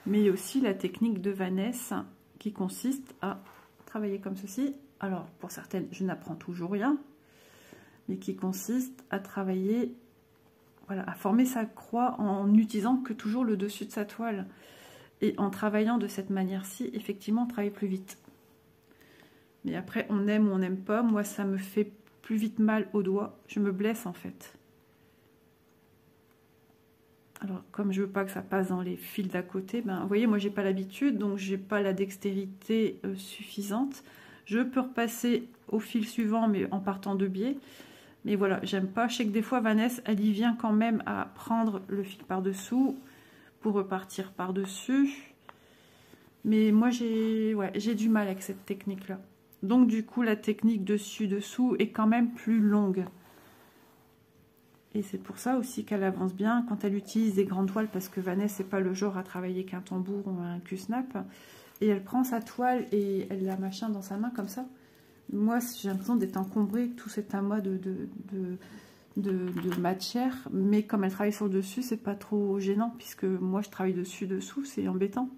Mais il y a aussi la technique de Vanessa qui consiste à travailler comme ceci. Alors, pour certaines, je n'apprends toujours rien. Mais qui consiste à travailler, voilà, à former sa croix en utilisant que toujours le dessus de sa toile. Et en travaillant de cette manière-ci, effectivement, on travaille plus vite. Mais après, on aime ou on n'aime pas. Moi, ça me fait plus vite mal aux doigts. Je me blesse, en fait. Alors, comme je veux pas que ça passe dans les fils d'à côté, ben, vous voyez, moi, j'ai pas l'habitude, donc j'ai pas la dextérité suffisante. Je peux repasser au fil suivant, mais en partant de biais. Mais voilà, j'aime pas. Je sais que des fois, Vanessa, elle y vient quand même à prendre le fil par-dessous pour repartir par-dessus. Mais moi, j'ai du mal avec cette technique-là. Donc, du coup, la technique dessus-dessous est quand même plus longue. Et c'est pour ça aussi qu'elle avance bien quand elle utilise des grandes toiles, parce que Vanessa n'est pas le genre à travailler qu'un tambour ou un cul-snap. Et elle prend sa toile et elle la machin dans sa main comme ça. Moi, j'ai l'impression d'être encombrée, tout cet amas de matière. Mais comme elle travaille sur le dessus, c'est pas trop gênant, puisque moi, je travaille dessus-dessous, c'est embêtant.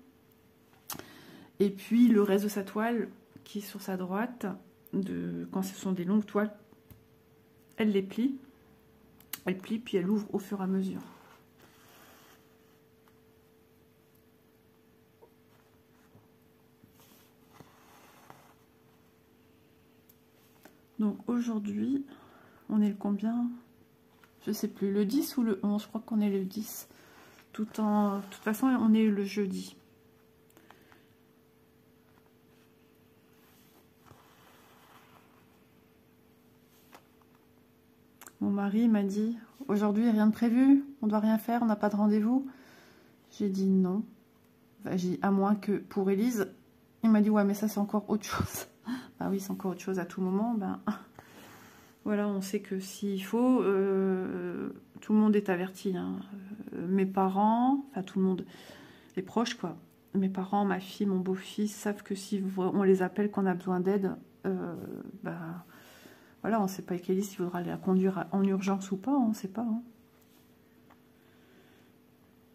Et puis, le reste de sa toile, qui est sur sa droite, quand ce sont des longues toiles, elle les plie. Elle plie, puis elle ouvre au fur et à mesure. Donc aujourd'hui, on est le combien? Je sais plus, le 10 ou le 11? Je crois qu'on est le 10. De toute façon, on est le jeudi. Mon mari m'a dit, aujourd'hui, rien de prévu, on ne doit rien faire, on n'a pas de rendez-vous. J'ai dit non. Enfin, j'ai dit, à moins que pour Élise, il m'a dit, ouais, mais ça, c'est encore autre chose. Bah oui, c'est encore autre chose à tout moment. Ben, voilà, on sait que s'il faut, tout le monde est averti. Hein. Mes parents, enfin tout le monde, les proches, quoi. mes parents, ma fille, mon beau-fils savent que si on les appelle, qu'on a besoin d'aide, bah, voilà, on ne sait pas avec Élise s'il faudra la conduire en urgence ou pas, on ne sait pas. Hein.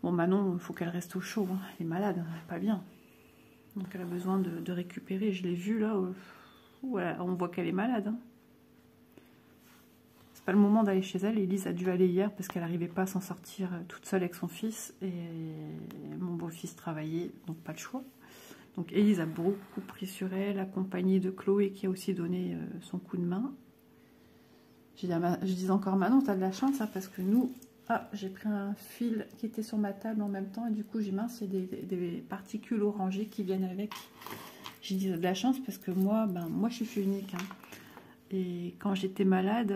Bon, Manon, il faut qu'elle reste au chaud, hein. Elle est malade, elle n'est pas bien. Donc elle a besoin de récupérer. Je l'ai vue là, voilà, on voit qu'elle est malade. Hein. C'est pas le moment d'aller chez elle. Élise a dû aller hier parce qu'elle n'arrivait pas à s'en sortir toute seule avec son fils. Et mon beau-fils travaillait, donc pas le choix. Donc Élise a beaucoup pris sur elle, accompagnée de Chloé qui a aussi donné son coup de main. Je disais encore, Manon, t'as de la chance hein, parce que nous... Ah, j'ai pris un fil qui était sur ma table en même temps et du coup j'ai mince, il y a des particules orangées qui viennent avec. J'ai dit de la chance parce que moi, moi je suis unique. Hein. Et quand j'étais malade,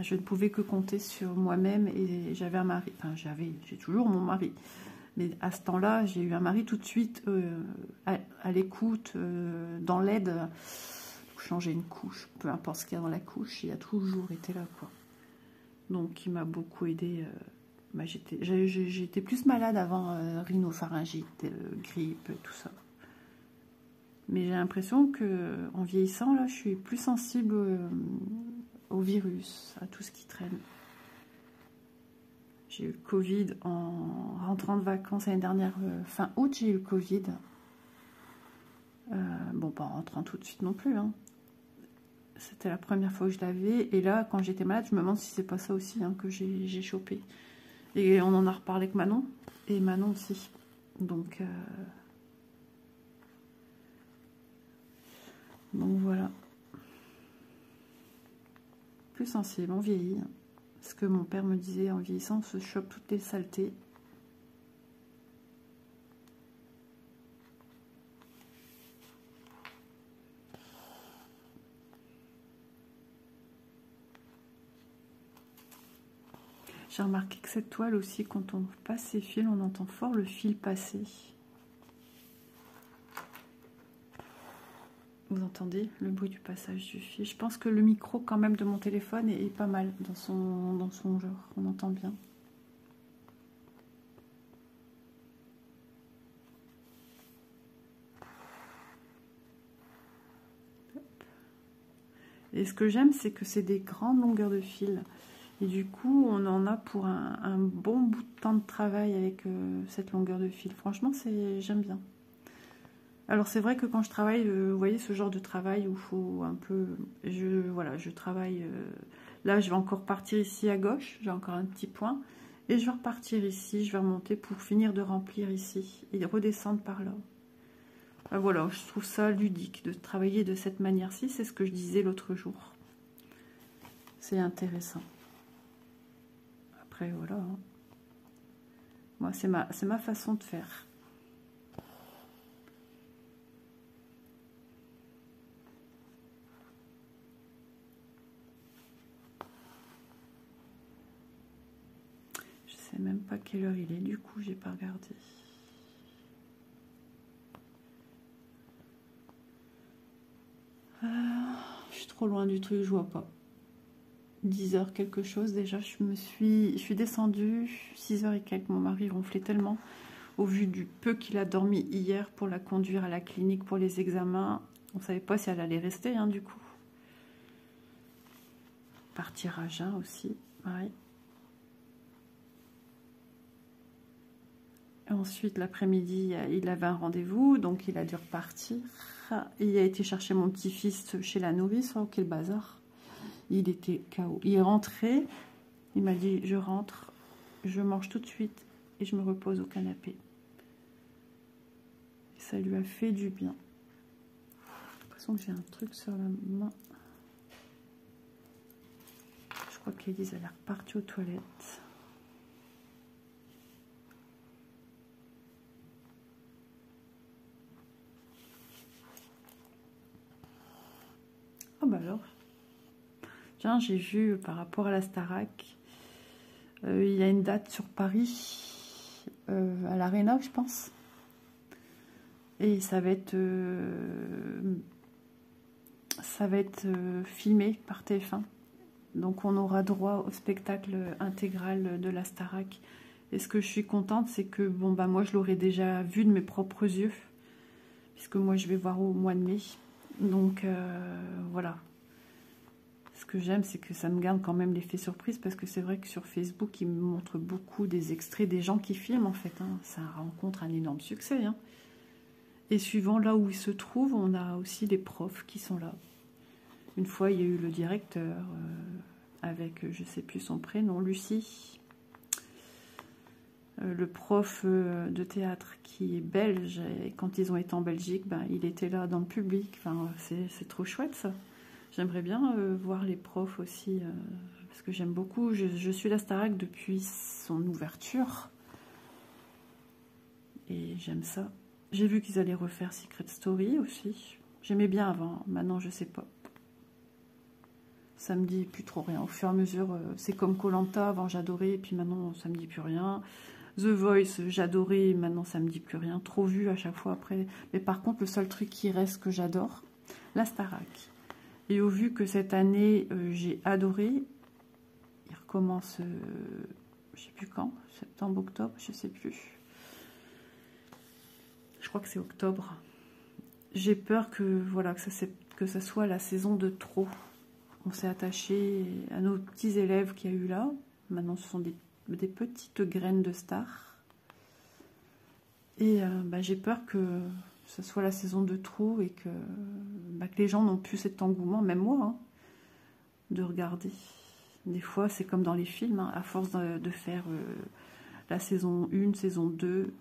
je ne pouvais que compter sur moi-même et j'avais un mari. Enfin, j'ai toujours mon mari. Mais à ce temps-là, j'ai eu un mari tout de suite à l'écoute, dans l'aide. Changer une couche, peu importe ce qu'il y a dans la couche, il a toujours été là, quoi. Donc, il m'a beaucoup aidé. J'étais plus malade avant, rhinopharyngite, grippe, tout ça. Mais j'ai l'impression que en vieillissant, là, je suis plus sensible au virus, à tout ce qui traîne. J'ai eu le Covid en rentrant de vacances l'année dernière, fin août, j'ai eu le Covid. Bon, pas en rentrant tout de suite non plus, hein. C'était la première fois que je l'avais. Et là, quand j'étais malade, je me demande si c'est pas ça aussi hein, que j'ai chopé. Et on en a reparlé avec Manon. Et Manon aussi. Donc voilà. Plus sensible, on vieillit. Ce que mon père me disait, en vieillissant, on se chope toutes les saletés. J'ai remarqué que cette toile aussi, quand on passe ses fils, on entend fort le fil passer. Vous entendez le bruit du passage du fil. Je pense que le micro quand même de mon téléphone est pas mal dans son genre. On entend bien. Et ce que j'aime, c'est que c'est des grandes longueurs de fil. Et du coup, on en a pour un bon bout de temps de travail avec cette longueur de fil. Franchement, j'aime bien. Alors, c'est vrai que quand je travaille, vous voyez, ce genre de travail où il faut un peu... Voilà, je travaille... là, je vais encore partir ici à gauche. J'ai encore un petit point. Et je vais repartir ici. Je vais remonter pour finir de remplir ici. Et redescendre par là. Voilà, je trouve ça ludique de travailler de cette manière-ci. C'est ce que je disais l'autre jour. C'est intéressant. Après, voilà. Hein. Moi, c'est ma façon de faire. Je sais même pas quelle heure il est. Du coup, j'ai pas regardé. Je suis trop loin du truc, je vois pas. 10h quelque chose déjà, je suis descendue, 6h et quelques, mon mari ronflait tellement au vu du peu qu'il a dormi hier pour la conduire à la clinique pour les examens. On savait pas si elle allait rester hein, du coup. Partir à Jeun aussi, pareil. Ensuite l'après-midi il avait un rendez-vous donc il a dû repartir. Il a été chercher mon petit-fils chez la nourrice, oh quel bazar. Il était KO. Il est rentré, il m'a dit je rentre, je mange tout de suite et je me repose au canapé. Et ça lui a fait du bien. J'ai l'impression que j'ai un truc sur la main. Je crois qu'Élise elle est repartie aux toilettes. Oh bah alors. Tiens, j'ai vu par rapport à la Starac, il y a une date sur Paris, à l'Arena, je pense. Et ça va être filmé par TF1. Donc on aura droit au spectacle intégral de la Starac. Et ce que je suis contente, c'est que bon bah moi je l'aurais déjà vu de mes propres yeux, puisque moi je vais voir au mois de mai. Donc voilà. Ce que j'aime, c'est que ça me garde quand même l'effet surprise, parce que c'est vrai que sur Facebook, ils me montrent beaucoup des extraits des gens qui filment en fait. Hein. Ça rencontre un énorme succès. Hein. Et suivant là où ils se trouvent, on a aussi les profs qui sont là. Une fois, il y a eu le directeur avec, je ne sais plus son prénom, Lucie. Le prof de théâtre qui est belge, et quand ils ont été en Belgique, ben, il était là dans le public. Enfin, c'est trop chouette ça. J'aimerais bien voir les profs aussi, parce que j'aime beaucoup. Je suis la Starac depuis son ouverture. Et j'aime ça. J'ai vu qu'ils allaient refaire Secret Story aussi. J'aimais bien avant, maintenant je sais pas. Ça me dit plus trop rien. Au fur et à mesure, c'est comme Koh-Lanta, avant j'adorais, et puis maintenant ça me dit plus rien. The Voice, j'adorais, maintenant ça me dit plus rien. Trop vu à chaque fois après. Mais par contre, le seul truc qui reste que j'adore, la Starac. Et au vu que cette année, j'ai adoré, il recommence, je sais plus quand, septembre, octobre, je sais plus. Je crois que c'est octobre. J'ai peur que, voilà, que ça soit la saison de trop. On s'est attaché à nos petits élèves qu'il y a eu là. Maintenant, ce sont des petites graines de stars. Et bah, j'ai peur que ce soit la saison de trop et que les gens n'ont plus cet engouement, même moi, hein, de regarder. Des fois, c'est comme dans les films, hein, à force de faire la saison 1, saison 2,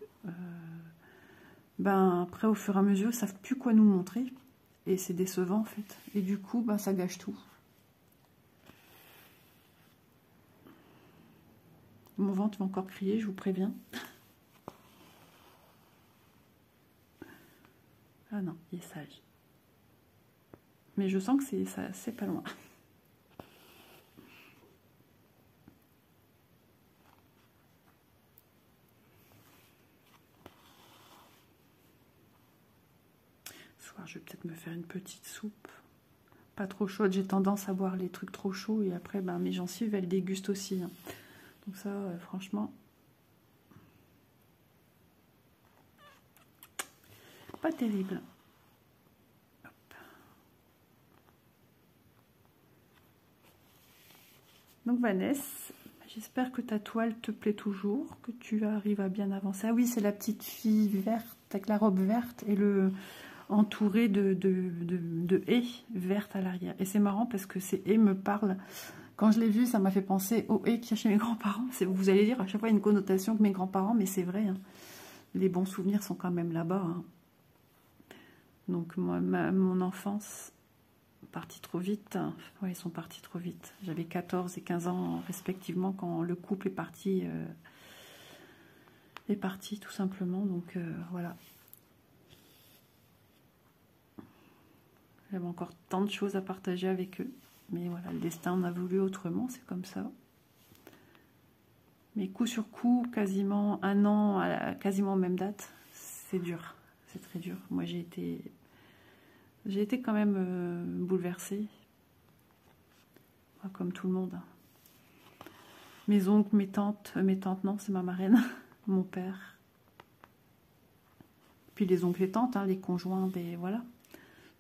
ben, après, au fur et à mesure, ils ne savent plus quoi nous montrer. Et c'est décevant, en fait. Et du coup, ben, ça gâche tout. Mon ventre va encore crier, je vous préviens. Ah non, il est sage. Mais je sens que c'est pas loin. Ce soir, je vais peut-être me faire une petite soupe. Pas trop chaude, j'ai tendance à boire les trucs trop chauds. Et après, ben, mes gencives, elles dégustent aussi. Hein. Donc ça, franchement... pas terrible. Hop. Donc Vanessa, j'espère que ta toile te plaît toujours, que tu arrives à bien avancer. Ah oui, c'est la petite fille verte avec la robe verte et le entouré de haies vertes à l'arrière. Et c'est marrant parce que ces haies me parlent. Quand je l'ai vu, ça m'a fait penser aux haies qu'il y a chez mes grands-parents. Vous allez dire à chaque fois une connotation que mes grands-parents, mais c'est vrai. Hein. Les bons souvenirs sont quand même là-bas. Hein. Donc moi, mon enfance partie trop vite. Ouais, ils sont partis trop vite. J'avais 14 et 15 ans respectivement quand le couple est parti tout simplement. Donc voilà. J'avais encore tant de choses à partager avec eux. Mais voilà, le destin en a voulu autrement, c'est comme ça. Mais coup sur coup, quasiment un an, quasiment même date, c'est dur. C'est très dur. Moi, j'ai été quand même bouleversée. Comme tout le monde. Mes oncles, mes tantes non, c'est ma marraine, mon père. Puis les oncles et tantes, hein, les conjoints, voilà.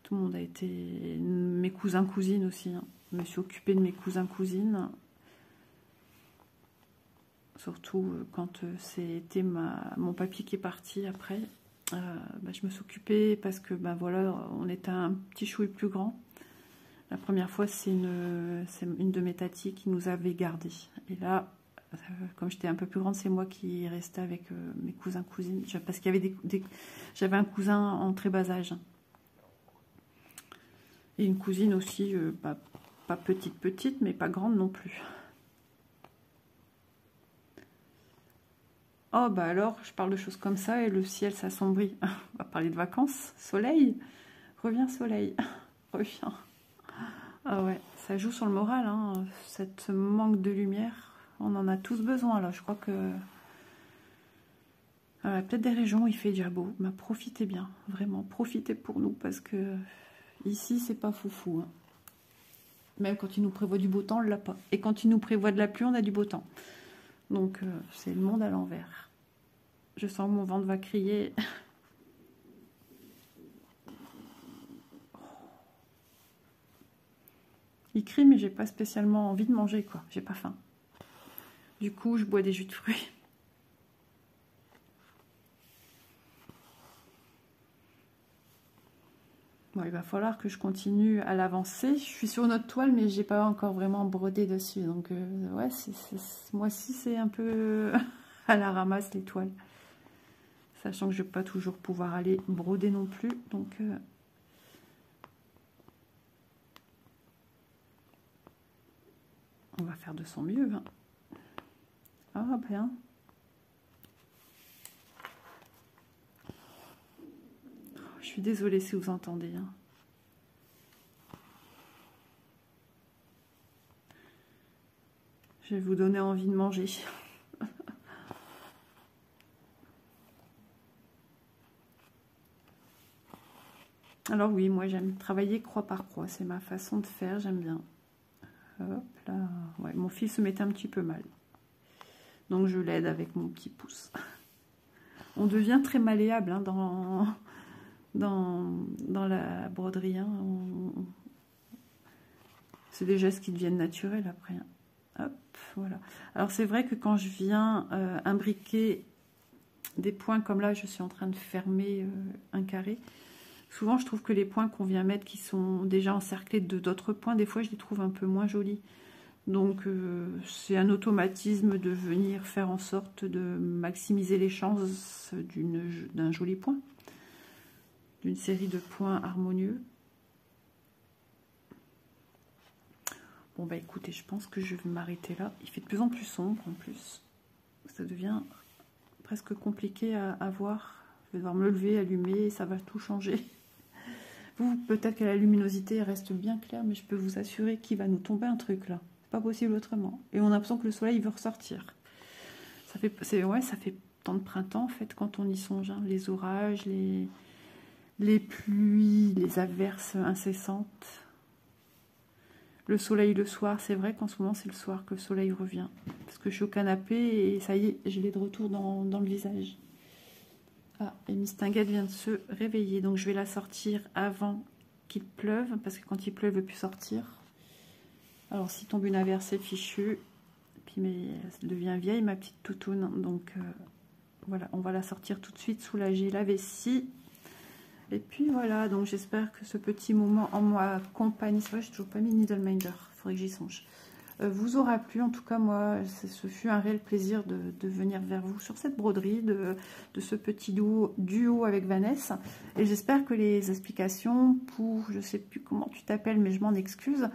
Tout le monde a été... Mes cousins, cousines aussi. Hein. Je me suis occupée de mes cousins, cousines. Surtout quand c'était mon papy qui est parti après. Je me suis occupée parce que, voilà, on était un petit chouille plus grand. La première fois, c'est une de mes tatis qui nous avait gardés. Et là, comme j'étais un peu plus grande, c'est moi qui restais avec mes cousins, cousines. Parce qu'il y avait j'avais un cousin en très bas âge. Et une cousine aussi, pas petite, mais pas grande non plus. Oh, bah alors, je parle de choses comme ça et le ciel s'assombrit. On va parler de vacances. Soleil. Reviens, soleil. Reviens. Ah ouais, ça joue sur le moral, hein, cette manque de lumière. On en a tous besoin, là. Je crois que... peut-être des régions où il fait déjà beau. Mais profitez bien, vraiment. Profitez pour nous, parce que ici, c'est pas foufou. Hein. Même quand il nous prévoit du beau temps, on l'a pas. Et quand il nous prévoit de la pluie, on a du beau temps. Donc, c'est le monde à l'envers. Je sens que mon ventre va crier. Il crie, mais j'ai pas spécialement envie de manger, quoi. J'ai pas faim. Du coup, je bois des jus de fruits. Bon, il va falloir que je continue à l'avancer. Je suis sur une autre toile, mais j'ai pas encore vraiment brodé dessus. Donc, ouais, moi aussi, c'est un peu à la ramasse, les toiles. Sachant que je ne vais pas toujours pouvoir aller broder non plus. Donc, on va faire de son mieux. Hein. Ah, bien. Je suis désolée si vous entendez. Hein. Je vais vous donner envie de manger. Alors oui, moi j'aime travailler croix par croix. C'est ma façon de faire, j'aime bien. Hop là. Ouais, mon fil se mettait un petit peu mal. Donc je l'aide avec mon petit pouce. On devient très malléable hein, dans la broderie. Hein. C'est des gestes qui deviennent naturels après. Hein. Hop, voilà. Alors c'est vrai que quand je viens imbriquer des points comme là, je suis en train de fermer un carré. Souvent je trouve que les points qu'on vient mettre qui sont déjà encerclés de d'autres points, des fois je les trouve un peu moins jolis. Donc c'est un automatisme de venir faire en sorte de maximiser les chances d'un joli point, d'une série de points harmonieux. Bon bah écoutez, je pense que je vais m'arrêter là. Il fait de plus en plus sombre en plus. Ça devient presque compliqué à voir. Je vais devoir me lever, allumer, ça va tout changer. Vous, peut-être que la luminosité reste bien claire, mais je peux vous assurer qu'il va nous tomber un truc là. Pas possible autrement. Et on a l'impression que le soleil veut ressortir. Ça fait temps de printemps en fait quand on y songe. Hein. Les orages, les pluies, les averses incessantes. Le soleil le soir, c'est vrai qu'en ce moment c'est le soir que le soleil revient. Parce que je suis au canapé et ça y est, je l'ai de retour dans le visage. Ah, et Miss Tinguette vient de se réveiller. Donc je vais la sortir avant qu'il pleuve. Parce que quand il pleut, elle ne veut plus sortir. Alors, si tombe une averse, c'est fichu. Puis, mais elle devient vieille, ma petite toutoune. Donc, voilà, on va la sortir tout de suite, soulager la vessie. Et puis, voilà, donc j'espère que ce petit moment en moi compagnie. C'est vrai, j'ai toujours pas mis Needleminder. Il faudrait que j'y songe. Vous aura plu. En tout cas, moi, ce fut un réel plaisir de venir vers vous sur cette broderie, de ce petit duo avec Vanessa. Et j'espère que les explications pour, je sais plus comment tu t'appelles, mais je m'en excuse,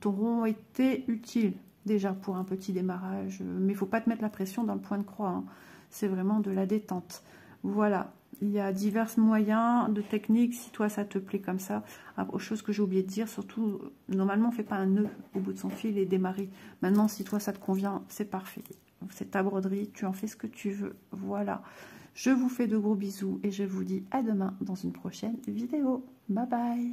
t'auront été utiles déjà pour un petit démarrage, mais il faut pas te mettre la pression dans le point de croix, hein. C'est vraiment de la détente. Voilà, il y a divers moyens de techniques, si toi ça te plaît comme ça. Autre chose que j'ai oublié de dire, surtout, normalement on fait pas un nœud au bout de son fil et démarrer. Maintenant, si toi ça te convient, c'est parfait. C'est ta broderie, tu en fais ce que tu veux. Voilà, je vous fais de gros bisous et je vous dis à demain dans une prochaine vidéo. Bye bye.